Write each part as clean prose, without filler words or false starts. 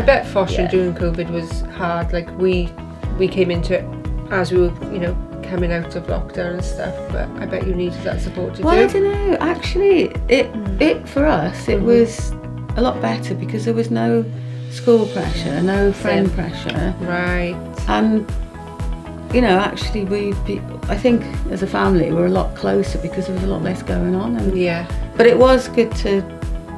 I bet fostering during COVID was hard. Like we came into it as we were, coming out of lockdown and stuff. But I bet you needed that support to do. Well, I don't know. Actually, it for us it was a lot better because there was no school pressure, no friend pressure. Right. And actually I think as a family we're a lot closer because there was a lot less going on. And, but it was good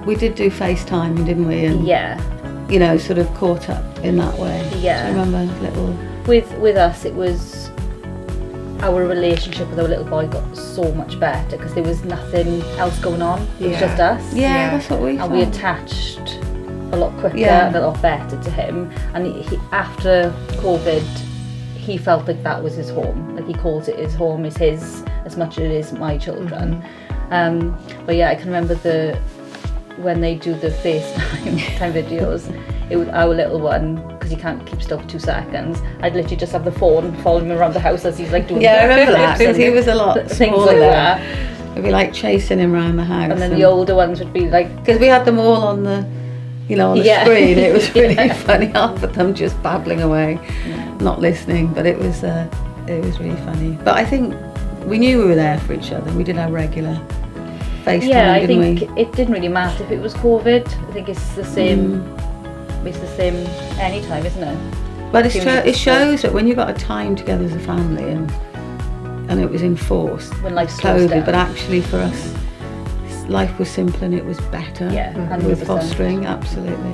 we did do FaceTime, didn't we? And, sort of caught up in that way. Yeah. Do you remember little... With us, it was our relationship with our little boy got so much better because there was nothing else going on. It was just us. Yeah, that's what we found. And we attached a lot quicker and a lot better to him. And he, after COVID, he felt like that was his home. Like he calls it his home, is his as much as it is my children. But yeah, I can remember when they do the FaceTime videos, it was our little one, because he can't keep still for 2 seconds. I'd literally just have the phone following him around the house as he's like doing I remember that, because he was a lot things smaller. like that. It'd be like chasing him around the house. And then the older ones would be like... Because we had them all on the, on the screen. It was really funny, half of them just babbling away, not listening. But it was really funny. But I think we knew we were there for each other. We did our regular FaceTime, I think we? It didn't really matter if it was COVID. I think it's the same. It's the same anytime, isn't it? But it shows that when you've got a time together as a family and it was enforced when life slows down. But actually for us, life was simpler and it was better. Yeah, 100%. With fostering, absolutely.